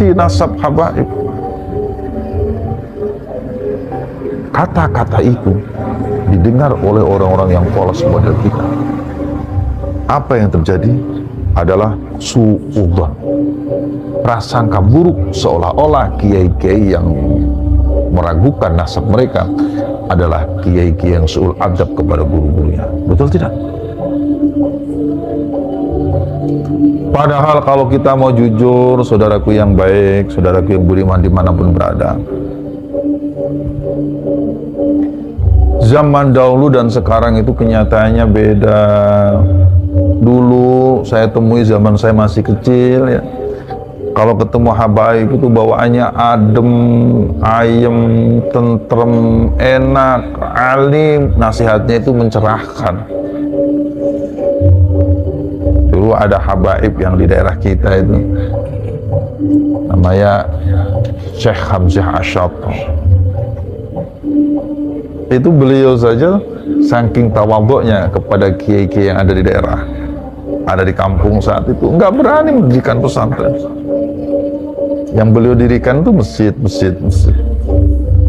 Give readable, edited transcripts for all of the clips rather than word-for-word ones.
mencaci nasab habaib. Kata-kata itu didengar oleh orang-orang yang polos model kita. Apa yang terjadi adalah suudzon, prasangka buruk, seolah-olah kiai-kiai yang meragukan nasab mereka adalah kiai-kiai yang suul adab kepada guru-gurunya. Betul tidak? Padahal kalau kita mau jujur, saudaraku yang baik, saudaraku yang budiman dimanapun berada, zaman dahulu dan sekarang itu kenyataannya beda. Dulu saya temui zaman saya masih kecil ya, kalau ketemu habaib itu bawaannya adem, ayem, tentrem, enak, alim, nasihatnya itu mencerahkan. Dulu ada habaib yang di daerah kita itu namanya Syekh Hamzah Asyad. Itu beliau saja saking tawadhu'nya kepada kiai-kiai yang ada di daerah, ada di kampung saat itu, nggak berani mendirikan pesantren. Yang beliau dirikan itu masjid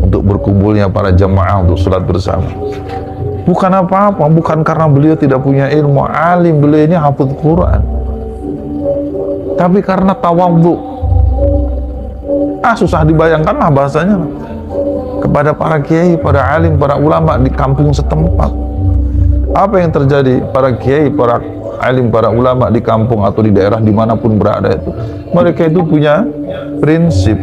untuk berkumpulnya para jamaah untuk sholat bersama. Bukan apa-apa, bukan karena beliau tidak punya ilmu, alim, beliau ini hafidz Quran, tapi karena tawadhu. Susah dibayangkan lah bahasanya kepada para kiai, para alim, para ulama di kampung setempat. Apa yang terjadi? Para kiai, para alim, para ulama di kampung atau di daerah dimanapun berada itu, mereka itu punya prinsip.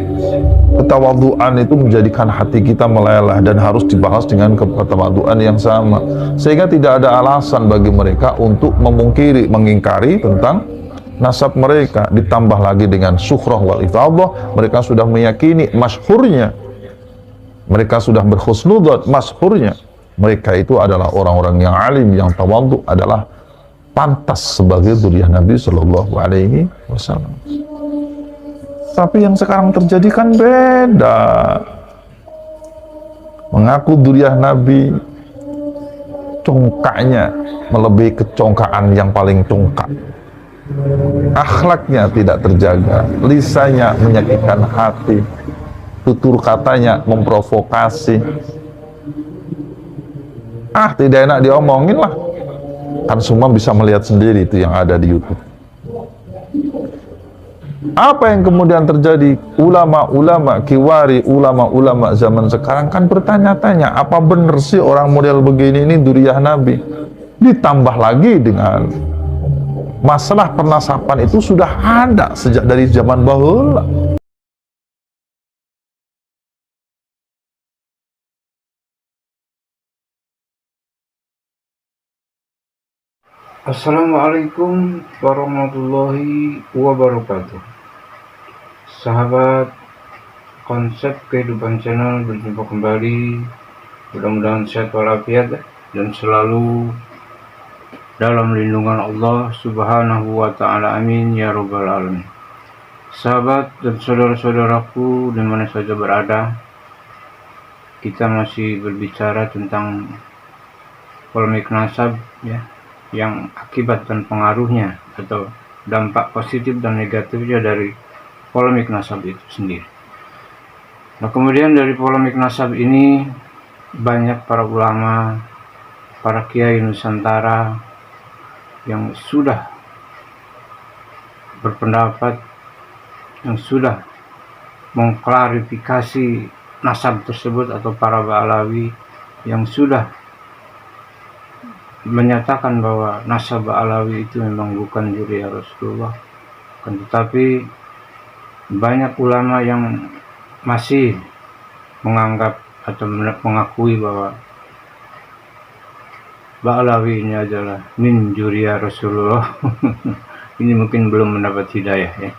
Ketawadhuan itu menjadikan hati kita meleleh dan harus dibahas dengan ketawadhuan yang sama, sehingga tidak ada alasan bagi mereka untuk mengingkari tentang nasab mereka. Ditambah lagi dengan sukhrah wal ifadhah, mereka sudah meyakini masyhurnya, mereka sudah berhusnudzon masyhurnya mereka itu adalah orang-orang yang alim, yang tawadhu, adalah pantas sebagai dzurriyyah Nabi Shallallahu Alaihi Wasallam. Tapi yang sekarang terjadi kan beda. Mengaku dzurriyyah Nabi, congkaknya melebihi kecongkaan yang paling congkak. Akhlaknya tidak terjaga, lisannya menyakitkan hati, tutur katanya memprovokasi. Tidak enak diomongin lah. Kan semua bisa melihat sendiri itu yang ada di YouTube. Apa yang kemudian terjadi? Ulama-ulama kiwari, ulama-ulama zaman sekarang kan bertanya-tanya, apa benar sih orang model begini ini dzurriyyah Nabi? Ditambah lagi dengan masalah pernasaban itu sudah ada sejak dari zaman bahula. Assalamualaikum warahmatullahi wabarakatuh. Sahabat Konsep Kehidupan Channel, berjumpa kembali. Mudah-mudahan sehat walafiat dan selalu dalam lindungan Allah Subhanahu wa ta'ala, amin ya rabbal alamin. Sahabat dan saudara-saudaraku di mana saja berada, kita masih berbicara tentang polemik nasab ya, yang akibat dan pengaruhnya atau dampak positif dan negatifnya dari polemik nasab itu sendiri. Nah, kemudian dari polemik nasab ini banyak para ulama, para kiai Nusantara yang sudah berpendapat, yang sudah mengklarifikasi nasab tersebut, atau para Ba'alawi yang sudah menyatakan bahwa nasab Ba'alawi itu memang bukan dzurriyyah Rasulullah. Tetapi banyak ulama yang masih menganggap atau mengakui bahwa Ba'alawi ini adalah min dzurriyyah Rasulullah. Ini mungkin belum mendapat hidayah ya.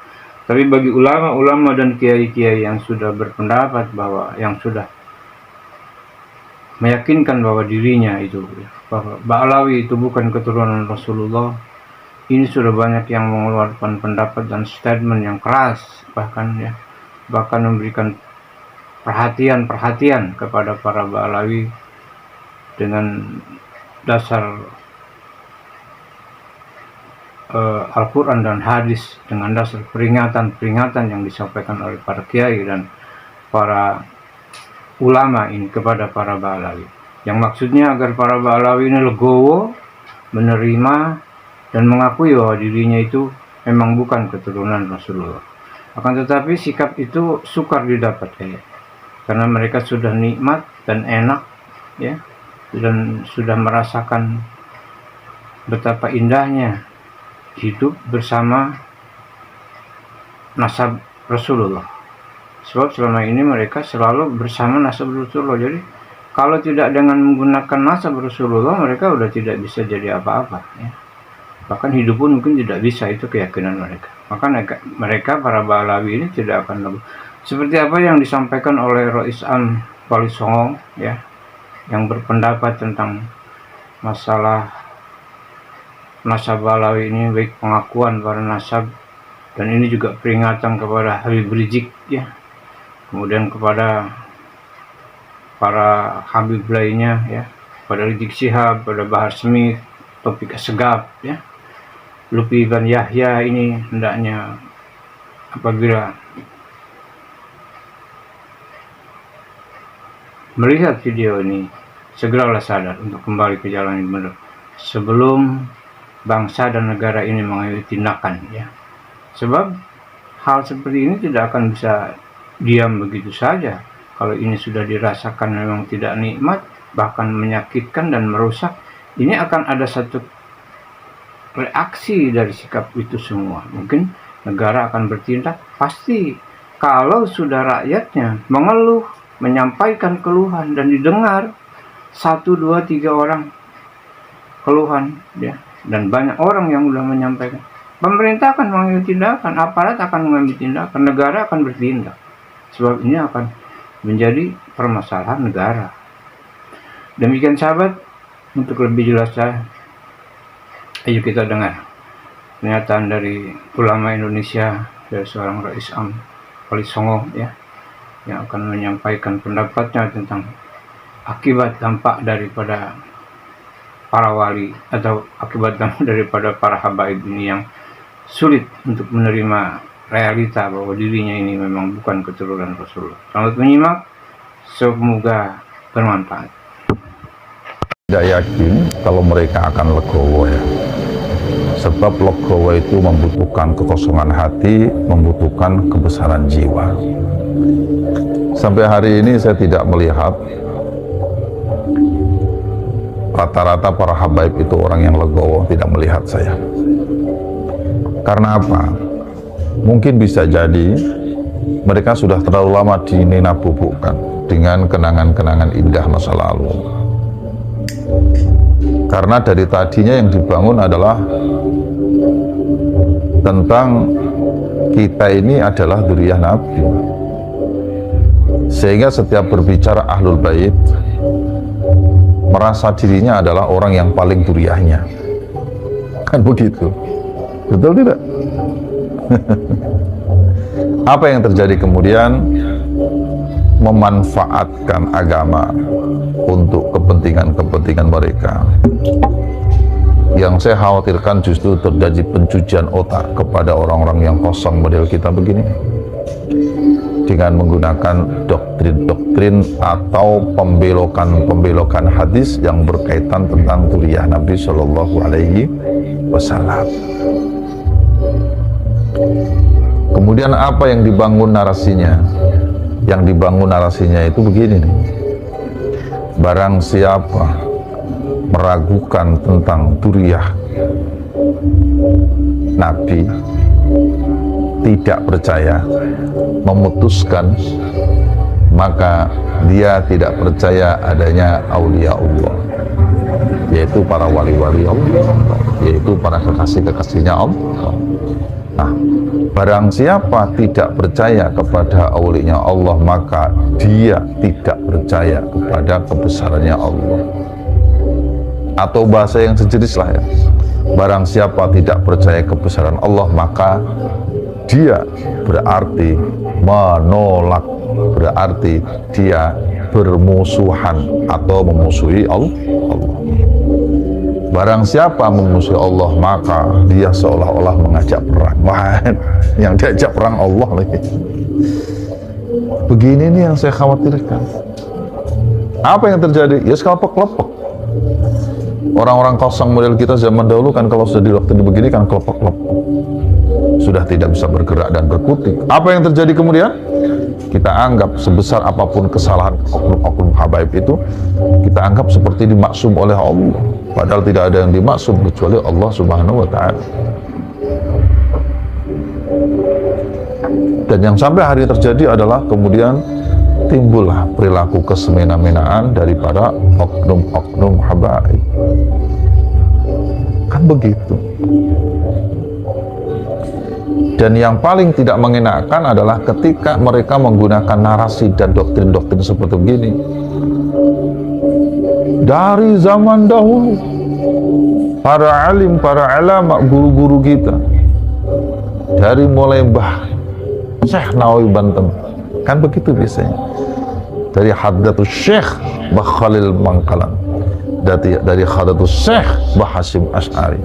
Tapi bagi ulama-ulama dan kiai-kiai yang sudah berpendapat bahwa, yang sudah meyakinkan bahwa dirinya itu, bahwa Ba'alawi itu bukan keturunan Rasulullah, ini sudah banyak yang mengeluarkan pendapat dan statement yang keras, bahkan memberikan perhatian kepada para Ba'alawi dengan dasar Al-Quran dan hadis dengan dasar peringatan-peringatan yang disampaikan oleh para kiai dan para ulama ini kepada para Ba'alawi, yang maksudnya agar para Ba'alawi ini legowo, menerima dan mengakui bahwa dirinya itu memang bukan keturunan Rasulullah. Akan tetapi sikap itu sukar didapat ya, karena mereka sudah nikmat dan enak ya, dan sudah merasakan betapa indahnya hidup bersama nasab Rasulullah. Sebab selama ini mereka selalu bersama nasab Rasulullah. Jadi kalau tidak dengan menggunakan nasab Rasulullah, mereka sudah tidak bisa jadi apa-apa ya. Bahkan hidup pun mungkin tidak bisa, itu keyakinan mereka. Maka mereka para Ba'alawi ini tidak akan legowo. Seperti apa yang disampaikan oleh Rois Am Wali Songo ya, yang berpendapat tentang masalah nasab Ba'alawi ini, baik pengakuan para nasab, dan ini juga peringatan kepada Habib Rizik ya, kemudian kepada para Habib lainnya ya, pada Rizik Syihab, pada Bahar Smith, Taufik Assegaf ya, Lutfi Ibn Yahya. Ini hendaknya apabila melihat video ini segeralah sadar untuk kembali ke jalan yang benar sebelum bangsa dan negara ini mengambil tindakan ya. Sebab hal seperti ini tidak akan bisa diam begitu saja. Kalau ini sudah dirasakan memang tidak nikmat, bahkan menyakitkan dan merusak, ini akan ada satu reaksi dari sikap itu semua. Mungkin negara akan bertindak, pasti. Kalau sudah rakyatnya mengeluh, menyampaikan keluhan dan didengar 1, 2, 3 orang keluhan ya, dan banyak orang yang sudah menyampaikan, pemerintah akan mengambil tindakan, aparat akan mengambil tindakan, negara akan bertindak. Sebab ini akan menjadi permasalahan negara. Demikian sahabat, untuk lebih jelasnya ayo kita dengar pernyataan dari ulama Indonesia, dari seorang Rois Am Wali Songo ya, yang akan menyampaikan pendapatnya tentang akibat dampak daripada para wali atau akibat dampak daripada para habaib ini yang sulit untuk menerima realita bahwa dirinya ini memang bukan keturunan Rasulullah. Selamat menyimak, semoga bermanfaat. Tidak yakin kalau mereka akan legowo ya. Sebab legowo itu membutuhkan kekosongan hati, membutuhkan kebesaran jiwa. Sampai hari ini saya tidak melihat rata-rata para habaib itu orang yang legowo, tidak melihat saya. Karena apa? Mungkin bisa jadi mereka sudah terlalu lama dinenabubukkan dengan kenangan-kenangan indah masa lalu. Karena dari tadinya yang dibangun adalah tentang kita ini adalah dzurriyyah Nabi, sehingga setiap berbicara Ahlul Bait merasa dirinya adalah orang yang paling dzurriyyahnya, kan begitu, betul tidak? Apa yang terjadi kemudian? Memanfaatkan agama untuk kepentingan-kepentingan mereka. Yang saya khawatirkan justru terjadi pencucian otak kepada orang-orang yang kosong model kita begini, dengan menggunakan doktrin-doktrin atau pembelokan-pembelokan hadis yang berkaitan tentang dzurriyyah Nabi Shallallahu Alaihi Wasallam. Kemudian apa yang dibangun narasinya? Yang dibangun narasinya itu begini nih: barang siapa meragukan tentang dzurriyyah Nabi, tidak percaya, memutuskan, maka dia tidak percaya adanya aulia Allah, yaitu para wali-wali Allah, yaitu para kekasih-kekasihnya Allah. Nah, barang siapa tidak percaya kepada aulinya Allah, maka dia tidak percaya kepada kebesarannya Allah. Atau bahasa yang sejenis lah ya, barang siapa tidak percaya kebesaran Allah, maka dia berarti menolak, berarti dia bermusuhan atau memusuhi Allah. Barang siapa memusuhi Allah, maka dia seolah-olah mengajak perang. Wah, yang diajak perang Allah lagi. Begini nih yang saya khawatirkan. Apa yang terjadi? Ya kelompok-kelompok. Orang-orang kosong model kita zaman dahulu kan kalau sudah di waktu begini kan kelompok-kelompok. Sudah tidak bisa bergerak dan berkutik. Apa yang terjadi kemudian? Kita anggap sebesar apapun kesalahan oknum-oknum habaib itu, kita anggap seperti dimaksum oleh Allah. Padahal tidak ada yang dimaksum kecuali Allah Subhanahu wa Ta'ala. Dan yang sampai hari ini terjadi adalah kemudian timbullah perilaku kesemena-menaan daripada oknum-oknum habaib. Kan begitu. Dan yang paling tidak mengenakan adalah ketika mereka menggunakan narasi dan doktrin-doktrin seperti begini. Dari zaman dahulu, para alim, para ulama, guru-guru kita, dari mulai Mbah Syekh Nawawi Banten, kan begitu biasanya. Dari Hadratus Syekh Mbah Khalil Bangkalan, dari Hadratus Syekh Mbah Hasyim Asy'ari,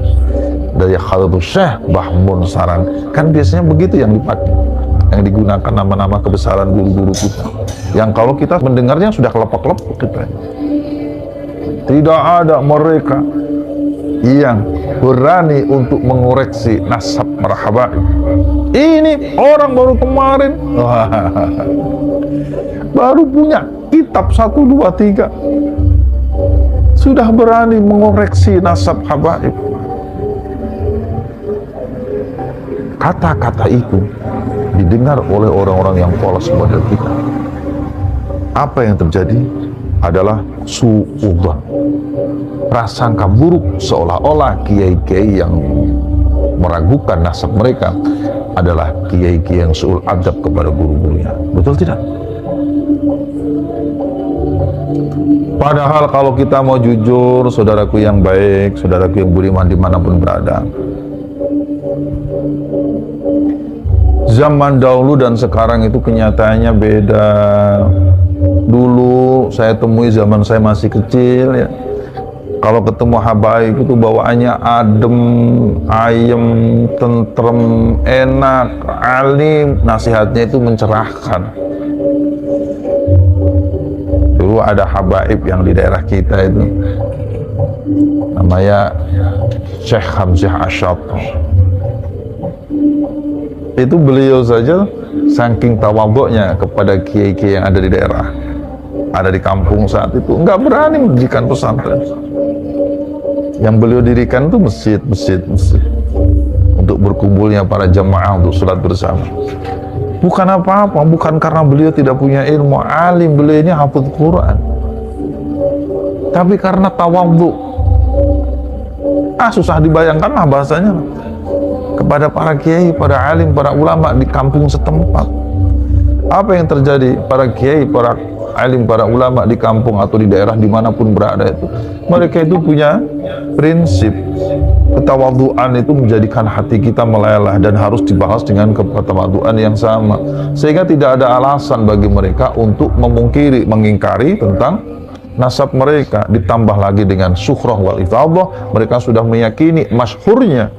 dari Hadratus Syekh Mbah Mun Saran, kan biasanya begitu yang dipakai, yang digunakan nama-nama kebesaran guru-guru kita, yang kalau kita mendengarnya sudah kelepek-kelepek kita. Tidak ada mereka yang berani untuk mengoreksi nasab para habaib. Ini orang baru kemarin baru punya kitab 1, 2, 3 sudah berani mengoreksi nasab habaib. Kata-kata itu didengar oleh orang-orang yang polos model kita. Apa yang terjadi adalah su'udzon, prasangka buruk, seolah-olah kiai-kiai yang meragukan nasab mereka adalah kiai-kiai yang su'ul adab kepada guru-gurunya. Betul tidak? Padahal kalau kita mau jujur, saudaraku yang baik, saudaraku yang budiman dimanapun berada, zaman dahulu dan sekarang itu kenyataannya beda. Dulu saya temui zaman saya masih kecil ya, kalau ketemu habaib itu bawaannya adem, ayem, tentrem, enak, alim, nasihatnya itu mencerahkan. Dulu ada habaib yang di daerah kita itu namanya Syekh Hamzah Asy'ath. Itu beliau saja saking tawadhu'nya kepada kiai-kiai yang ada di daerah, ada di kampung saat itu, nggak berani mendirikan pesantren. Yang beliau dirikan itu masjid untuk berkumpulnya para jamaah untuk sholat bersama. Bukan apa-apa, bukan karena beliau tidak punya ilmu, alim, beliau ini hafidz Quran, tapi karena tawadhu. Susah dibayangkan lah bahasanya kepada para kiai, para alim, para ulama di kampung setempat. Apa yang terjadi? Para kiai, para alim, para ulama di kampung atau di daerah dimanapun berada itu, mereka itu punya prinsip ketawadhuan itu menjadikan hati kita meleleh dan harus dibahas dengan ketawadhuan yang sama, sehingga tidak ada alasan bagi mereka untuk mengingkari tentang nasab mereka. Ditambah lagi dengan sukhrah wal ifadhah, mereka sudah meyakini masyhurnya,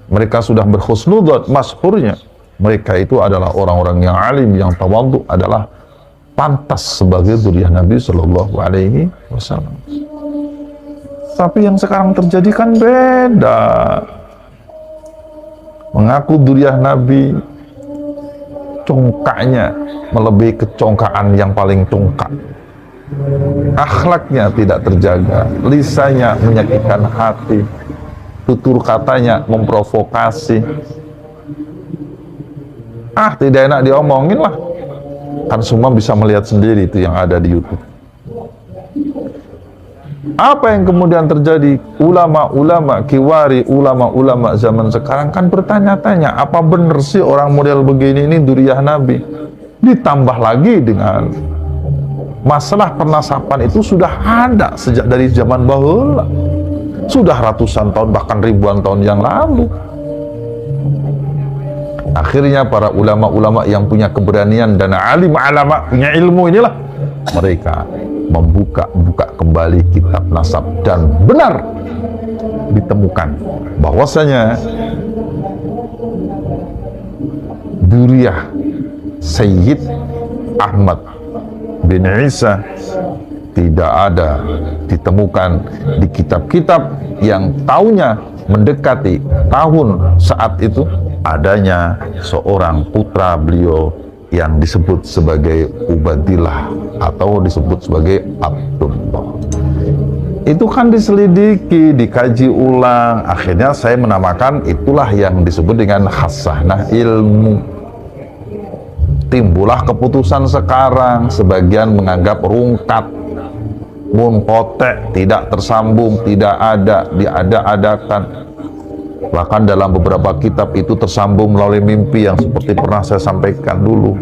mereka sudah berhusnudzon masyhurnya mereka itu adalah orang-orang yang alim, yang tawadhu, adalah pantas sebagai dzurriyyah Nabi Shallallahu Alaihi Wasallam. Tapi yang sekarang terjadi kan beda. Mengaku dzurriyyah Nabi, congkaknya melebihi kecongkaan yang paling congkak. Akhlaknya tidak terjaga, lisannya menyakitkan hati, tutur katanya memprovokasi. Tidak enak diomongin lah. Kan semua bisa melihat sendiri itu yang ada di YouTube. Apa yang kemudian terjadi? Ulama-ulama kiwari, ulama-ulama zaman sekarang kan bertanya-tanya, apa benar sih orang model begini ini dzurriyyah Nabi? Ditambah lagi dengan masalah pernasaban itu sudah ada sejak dari zaman bahula, sudah ratusan tahun bahkan ribuan tahun yang lalu. Akhirnya para ulama-ulama yang punya keberanian dan alim alama punya ilmu inilah mereka membuka kembali kitab nasab, dan benar ditemukan bahwasanya Duriyah Sayyid Ahmad bin Isa tidak ada ditemukan di kitab-kitab yang tahunnya mendekati tahun saat itu adanya seorang putra beliau yang disebut sebagai Ubadillah atau disebut sebagai Abdullah. Itu kan diselidiki, dikaji ulang, akhirnya saya menamakan itulah yang disebut dengan khasanah ilmu. Timbullah keputusan sekarang, sebagian menganggap rungkat, munqati', tidak tersambung, tidak ada, diada-adakan. Bahkan dalam beberapa kitab itu tersambung melalui mimpi yang seperti pernah saya sampaikan dulu.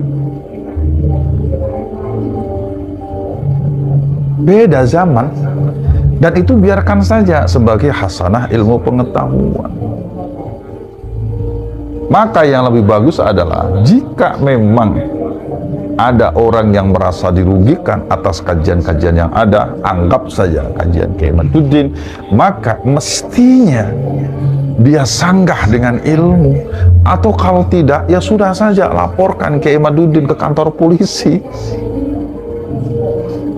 Beda zaman, dan itu biarkan saja sebagai hasanah ilmu pengetahuan. Maka yang lebih bagus adalah jika memang ada orang yang merasa dirugikan atas kajian-kajian yang ada, anggap saja kajian Kiai Imaduddin, maka mestinya dia sanggah dengan ilmu, atau kalau tidak ya sudah saja laporkan Kiai Imaduddin ke kantor polisi.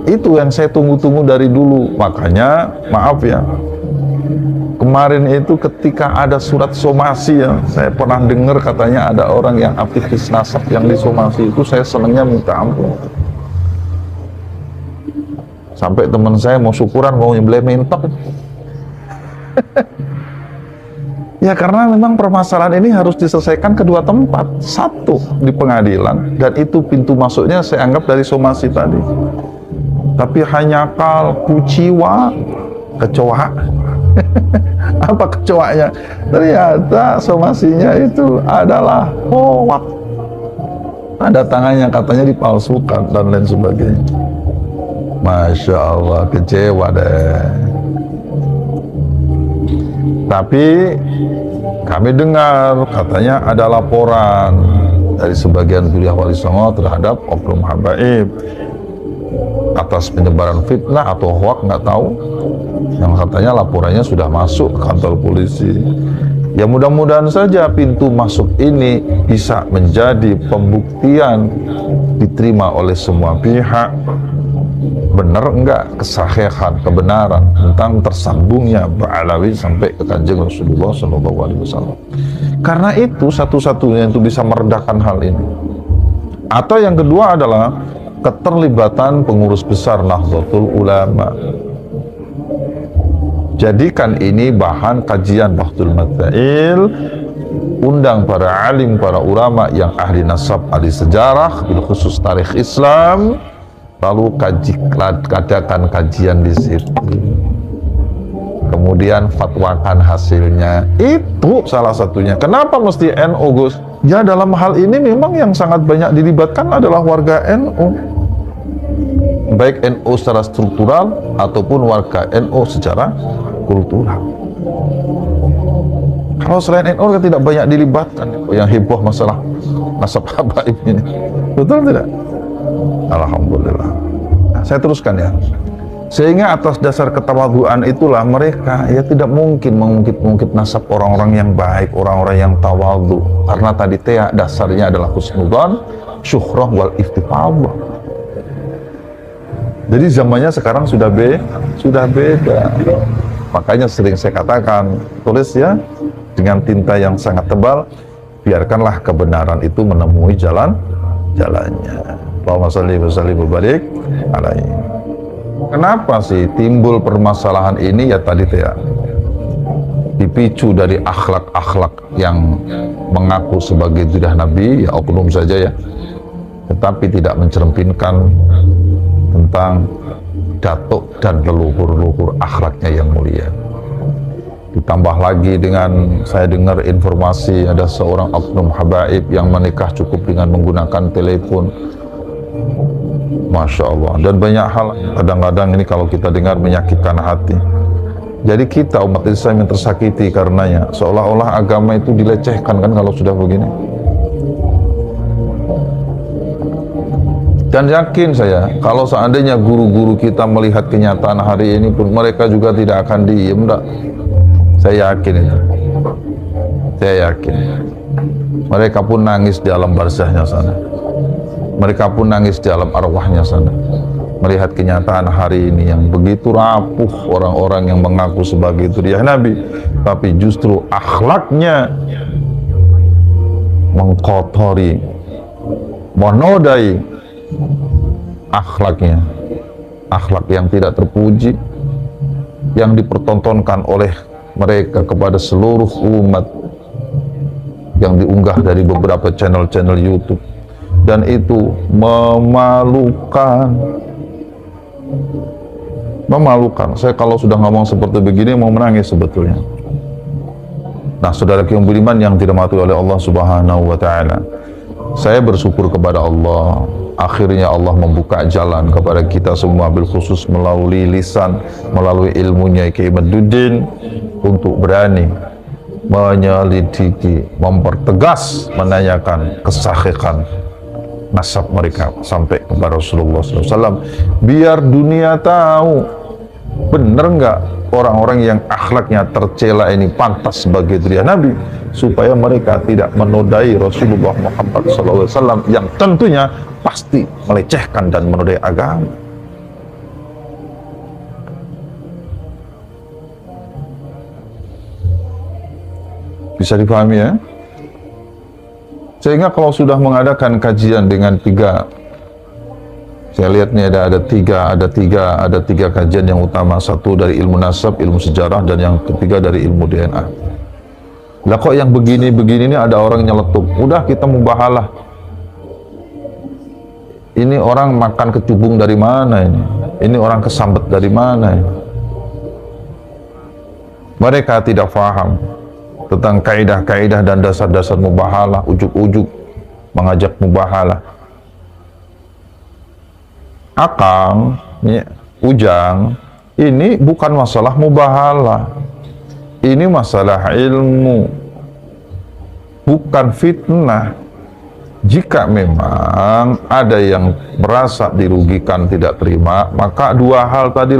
Itu yang saya tunggu-tunggu dari dulu. Makanya maaf ya, kemarin itu ketika ada surat somasi ya, saya pernah dengar katanya ada orang yang aktivis nasab yang disomasi, itu saya senangnya minta ampun. Sampai teman saya mau syukuran, mau nyembelih mentok. Ya karena memang permasalahan ini harus diselesaikan kedua tempat. Satu di pengadilan, dan itu pintu masuknya saya anggap dari somasi tadi. Tapi hanya kuciwa, kecoa. Apa kecoanya? Ternyata somasinya itu adalah hoak. Ada tangannya katanya dipalsukan dan lain sebagainya. Masya Allah, kecewa deh. Tapi kami dengar katanya ada laporan dari sebagian kuliah Wali Songo terhadap oknum habaib atas penyebaran fitnah atau hoak, nggak tahu, yang katanya laporannya sudah masuk ke kantor polisi. Ya mudah-mudahan saja pintu masuk ini bisa menjadi pembuktian diterima oleh semua pihak. Benar enggak kesahihan, kebenaran tentang tersambungnya Ba'alawi sampai ke Kanjeng Rasulullah SAW. Karena itu satu-satunya itu bisa meredakan hal ini. Atau yang kedua adalah keterlibatan pengurus besar Nahdlatul Ulama. Jadikan ini bahan kajian Bahdul Madail, undang para alim, para ulama yang ahli nasab, ahli sejarah, bil khusus tarikh Islam, lalu adakan kajian di situ, kemudian fatwakan hasilnya. Itu salah satunya. Kenapa mesti NU, Gus? Ya dalam hal ini memang yang sangat banyak dilibatkan adalah warga NU, baik NU secara struktural ataupun warga NU secara kultural. Kalau selain NU tidak banyak dilibatkan yang heboh masalah nasab habaib ini. Betul tidak? Alhamdulillah. Saya teruskan ya. Sehingga atas dasar ketawaduan itulah mereka ya tidak mungkin mengungkit nasab orang-orang yang baik, orang-orang yang tawadhu. Karena tadi dasarnya adalah husnudzon, syuhrah wal iftifadhah. Jadi zamannya sekarang sudah beda. Makanya sering saya katakan, tulis ya dengan tinta yang sangat tebal, biarkanlah kebenaran itu menemui jalannya. Allahumma shalli wa sallim wa barik alaihi. Kenapa sih timbul permasalahan ini? Ya tadi ya, dipicu dari akhlak-akhlak yang mengaku sebagai judah Nabi, ya oknum saja ya, tetapi tidak mencerminkan tentang datuk dan leluhur-leluhur akhlaknya yang mulia. Ditambah lagi dengan saya dengar informasi ada seorang oknum habaib yang menikah cukup dengan menggunakan telepon. Masya Allah. Dan banyak hal kadang-kadang ini kalau kita dengar menyakitkan hati. Jadi kita umat Islam yang tersakiti karenanya, seolah-olah agama itu dilecehkan kan kalau sudah begini. Dan yakin saya, kalau seandainya guru-guru kita melihat kenyataan hari ini pun, mereka juga tidak akan diem, enggak. Saya yakin itu. Saya yakin. Mereka pun nangis di alam barzahnya sana. Mereka pun nangis di alam arwahnya sana. Melihat kenyataan hari ini yang begitu rapuh orang-orang yang mengaku sebagai zuriyah Nabi, tapi justru akhlaknya mengkotori, menodai akhlaknya, akhlak yang tidak terpuji, yang dipertontonkan oleh mereka kepada seluruh umat, yang diunggah dari beberapa channel-channel YouTube, dan itu memalukan. Memalukan. Saya kalau sudah ngomong seperti begini mau menangis sebetulnya. Nah, saudara yang budiman yang dirahmati oleh Allah Subhanahu wa Ta'ala, saya bersyukur kepada Allah. Akhirnya Allah membuka jalan kepada kita semua, bil khusus melalui lisan, melalui ilmunya Kiai Maduddin, untuk berani menyelidiki, mempertegas, menanyakan kesahihan nasab mereka sampai kepada Rasulullah SAW, biar dunia tahu benar nggak orang-orang yang akhlaknya tercela ini pantas sebagai zuriyah Nabi, supaya mereka tidak menodai Rasulullah Muhammad SAW yang tentunya pasti melecehkan dan menodai agama. Bisa dipahami ya? Sehingga kalau sudah mengadakan kajian dengan tiga, saya lihat nih ada tiga kajian yang utama. Satu dari ilmu nasab, ilmu sejarah, dan yang ketiga dari ilmu DNA. Lah kok yang begini-begini ini ada orang nyeletuk, udah kita mubahalah. Ini orang makan kecubung dari mana ini? Ini orang kesambet dari mana ini? Mereka tidak paham tentang kaidah-kaidah dan dasar-dasar mubahalah, ujuk-ujuk mengajak mubahalah. Akang, Ujang, ini bukan masalah mubahalah, ini masalah ilmu, bukan fitnah. Jika memang ada yang merasa dirugikan, tidak terima, maka dua hal tadi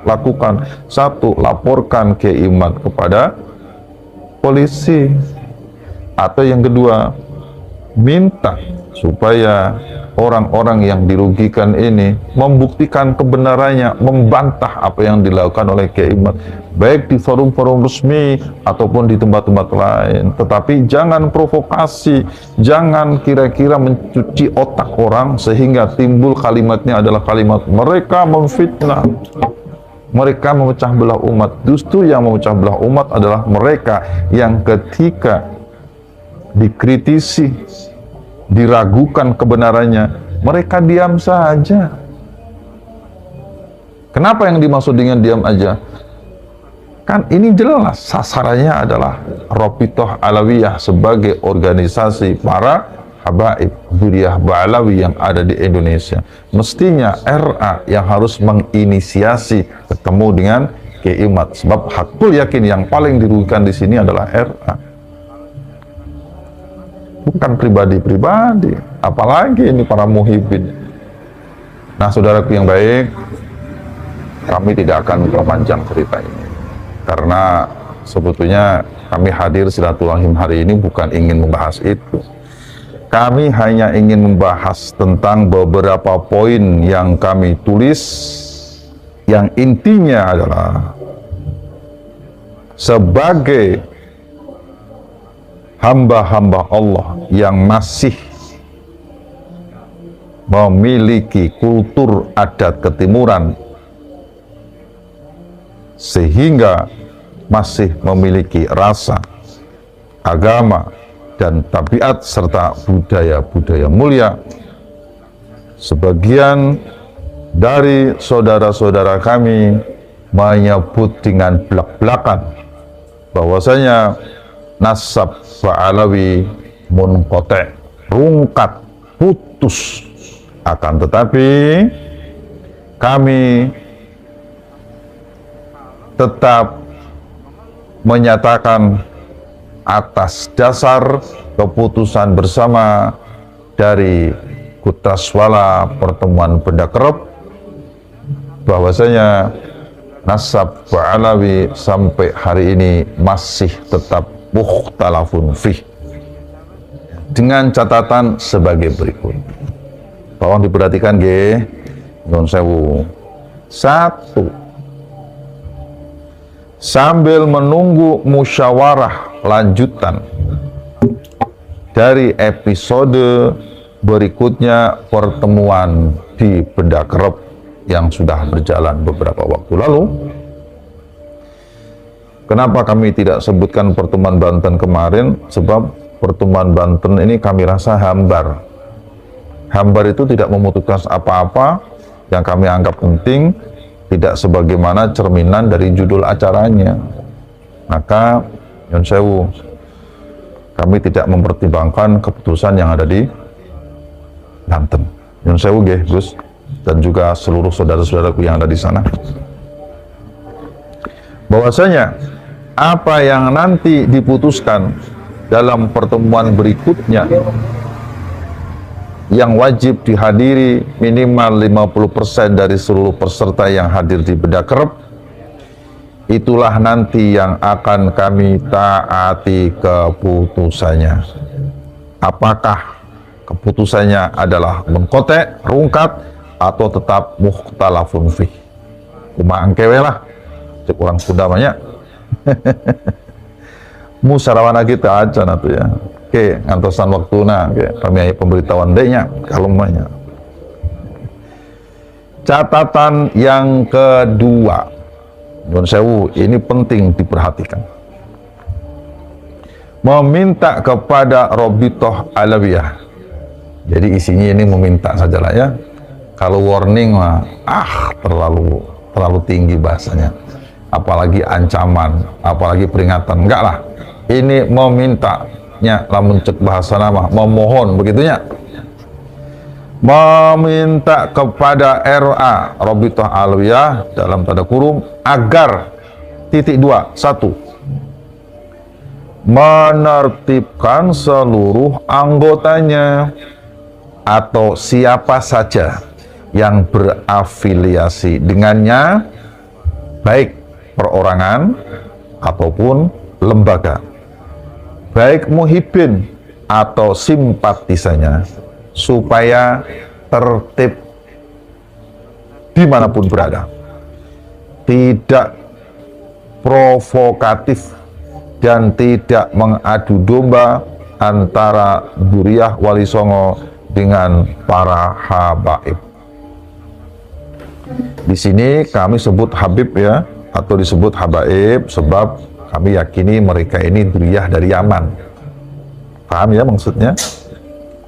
lakukan. Satu, laporkan keimat kepada polisi, atau yang kedua, minta supaya orang-orang yang dirugikan ini membuktikan kebenarannya, membantah apa yang dilakukan oleh keimat, baik di forum-forum resmi ataupun di tempat-tempat lain. Tetapi jangan provokasi, jangan kira-kira mencuci otak orang sehingga timbul kalimatnya adalah kalimat mereka memfitnah, mereka memecah belah umat. Justru yang memecah belah umat adalah mereka yang ketika dikritisi, diragukan kebenarannya, mereka diam saja. Kenapa yang dimaksud dengan diam aja? Kan ini jelas sasarannya adalah Rabithah Alawiyah sebagai organisasi para habaib zuriyah Ba'alawi yang ada di Indonesia. Mestinya RA yang harus menginisiasi ketemu dengan keimat, sebab hakul yakin yang paling dirugikan di sini adalah RA, bukan pribadi-pribadi, apalagi ini para muhibin. Nah, saudaraku yang baik, kami tidak akan memperpanjang cerita ini, karena sebetulnya kami hadir silaturahim hari ini bukan ingin membahas itu. Kami hanya ingin membahas tentang beberapa poin yang kami tulis, yang intinya adalah sebagai hamba-hamba Allah yang masih memiliki kultur adat ketimuran, sehingga masih memiliki rasa, agama, dan tabiat serta budaya-budaya mulia. Sebagian dari saudara-saudara kami menyebut dengan belak-belakan bahwasanya nasab Ba'alawi munqati', rungkat, putus. Akan tetapi kami tetap menyatakan atas dasar keputusan bersama dari hutaswala pertemuan benda kerep, bahwasanya nasab Alawi sampai hari ini masih tetap mukhtalafun fih, dengan catatan sebagai berikut. Tolong diperhatikan nggih, nyuwun sewu. 1. Sambil menunggu musyawarah lanjutan dari episode berikutnya pertemuan di benda kerep yang sudah berjalan beberapa waktu lalu. Kenapa kami tidak sebutkan pertemuan Banten kemarin? Sebab pertemuan Banten ini kami rasa hambar. Hambar itu tidak memutuskan apa-apa yang kami anggap penting, tidak sebagaimana cerminan dari judul acaranya. Maka nyun sewu, kami tidak mempertimbangkan keputusan yang ada di Banten. Nyun sewu nggih, Gus, dan juga seluruh saudara-saudaraku yang ada di sana. Bahwasanya apa yang nanti diputuskan dalam pertemuan berikutnya yang wajib dihadiri minimal 50% dari seluruh peserta yang hadir di benda kerep, itulah nanti yang akan kami taati keputusannya. Apakah keputusannya adalah mengkotek, rungkat, atau tetap mukhtalafun fih? Kuma angkewe lah, cek orang Sunda banyak. Musyawarah kita aja nanti ya. Oke, ngantosan waktuna, kami ayo pemberitahuan dehnya, kalau banyak. Catatan yang kedua, nyuwun sewu, ini penting diperhatikan. Meminta kepada Robitoh Alawiyah. Jadi isinya ini meminta sajalah ya. Kalau warning mah, terlalu tinggi bahasanya. Apalagi ancaman, apalagi peringatan, enggak lah. Ini memintanya, lamun cek bahasa nama, memohon begitunya. Meminta kepada RA Robitoh Alawiyah dalam tanda kurung agar (2) 1. Menertibkan seluruh anggotanya atau siapa saja yang berafiliasi dengannya, baik perorangan ataupun lembaga, baik muhibbin atau simpatisannya, supaya tertib dimanapun berada, tidak provokatif dan tidak mengadu domba antara Duriah Wali Songo dengan para habaib. Di sini kami sebut Habib ya, atau disebut habaib sebab kami yakini mereka ini Duriah dari Yaman. Paham ya maksudnya?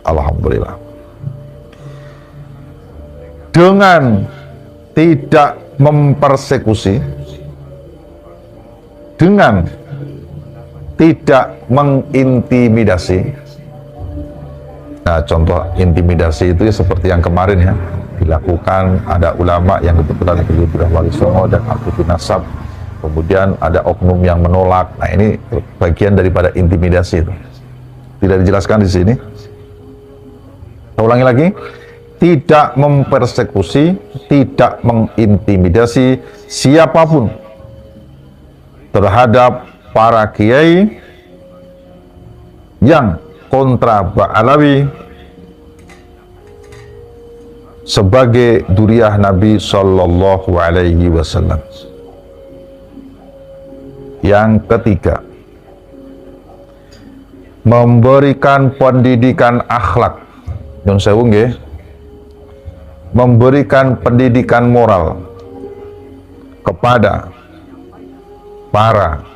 Alhamdulillah. Dengan tidak mempersekusi, dengan tidak mengintimidasi. Nah, contoh intimidasi itu ya seperti yang kemarin ya, dilakukan ada ulama yang kebetulan itu Duriah Wali Songo dan Abdul Nasab, kemudian ada oknum yang menolak. Nah, ini bagian daripada intimidasi itu. Tidak dijelaskan di sini. Saya ulangi lagi, tidak mempersekusi, tidak mengintimidasi siapapun terhadap para kiai yang kontra Ba'alawi sebagai Duriah Nabi Sallallahu Alaihi Wasallam. Yang ketiga, memberikan pendidikan akhlak, nyun sewu nggih, memberikan pendidikan moral kepada para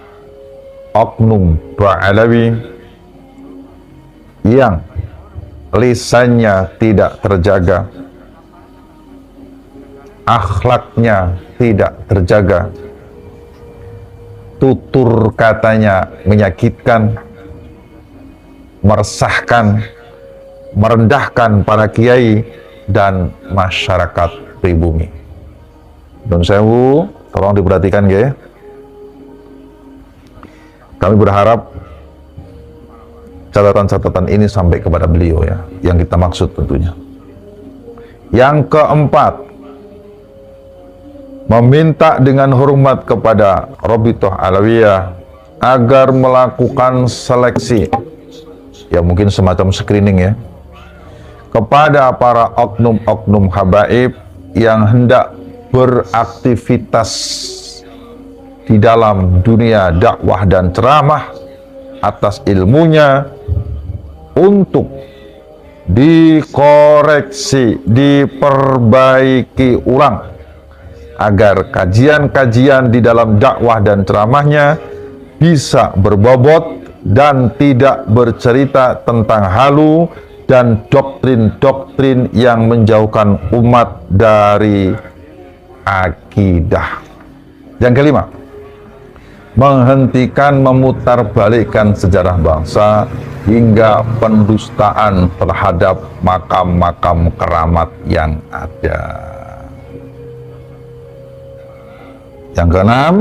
oknum Ba'alawi yang lisannya tidak terjaga, akhlaknya tidak terjaga, tutur katanya menyakitkan, meresahkan, merendahkan para kiai dan masyarakat pribumi. Nun sewu, tolong diperhatikan ya. Kami berharap catatan-catatan ini sampai kepada beliau ya, yang kita maksud tentunya. Yang keempat, meminta dengan hormat kepada Rabithah Alawiyah agar melakukan seleksi, ya mungkin semacam screening ya, kepada para oknum-oknum habaib yang hendak beraktivitas di dalam dunia dakwah dan ceramah atas ilmunya, untuk dikoreksi, diperbaiki ulang, agar kajian-kajian di dalam dakwah dan ceramahnya bisa berbobot dan tidak bercerita tentang halu dan doktrin-doktrin yang menjauhkan umat dari akidah. Yang kelima, menghentikan memutarbalikkan sejarah bangsa hingga pendustaan terhadap makam-makam keramat yang ada. Yang keenam,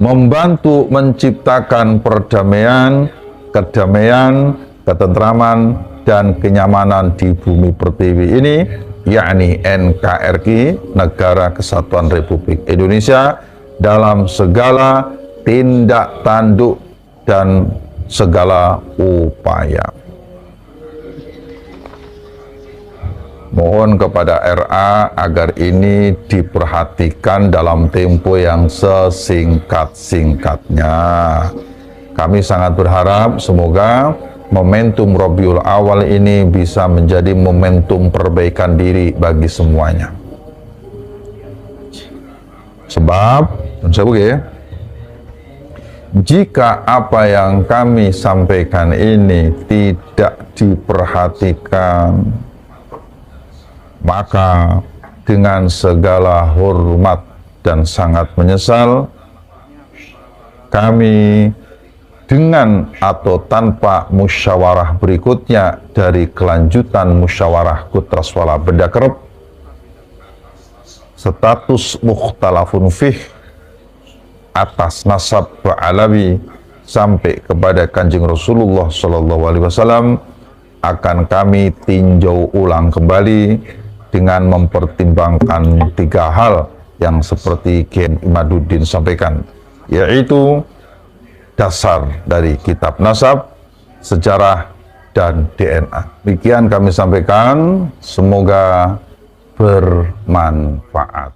membantu menciptakan perdamaian, kedamaian, ketentraman, dan kenyamanan di bumi pertiwi ini, yakni NKRI, Negara Kesatuan Republik Indonesia, dalam segala tindak tanduk dan segala upaya. Mohon kepada RA agar ini diperhatikan dalam tempo yang sesingkat-singkatnya. Kami sangat berharap semoga momentum Rabiul Awal ini bisa menjadi momentum perbaikan diri bagi semuanya. Sebab, jika apa yang kami sampaikan ini tidak diperhatikan, maka dengan segala hormat dan sangat menyesal, kami dengan atau tanpa musyawarah berikutnya dari kelanjutan musyawarah Kutraswala Benda Kerep, status mukhtalafun fih atas nasab Alawi sampai kepada Kanjeng Rasulullah SAW akan kami tinjau ulang kembali dengan mempertimbangkan 3 hal yang seperti Kiai Imaduddin sampaikan, yaitu dasar dari kitab nasab, sejarah, dan DNA. Demikian kami sampaikan, semoga bermanfaat.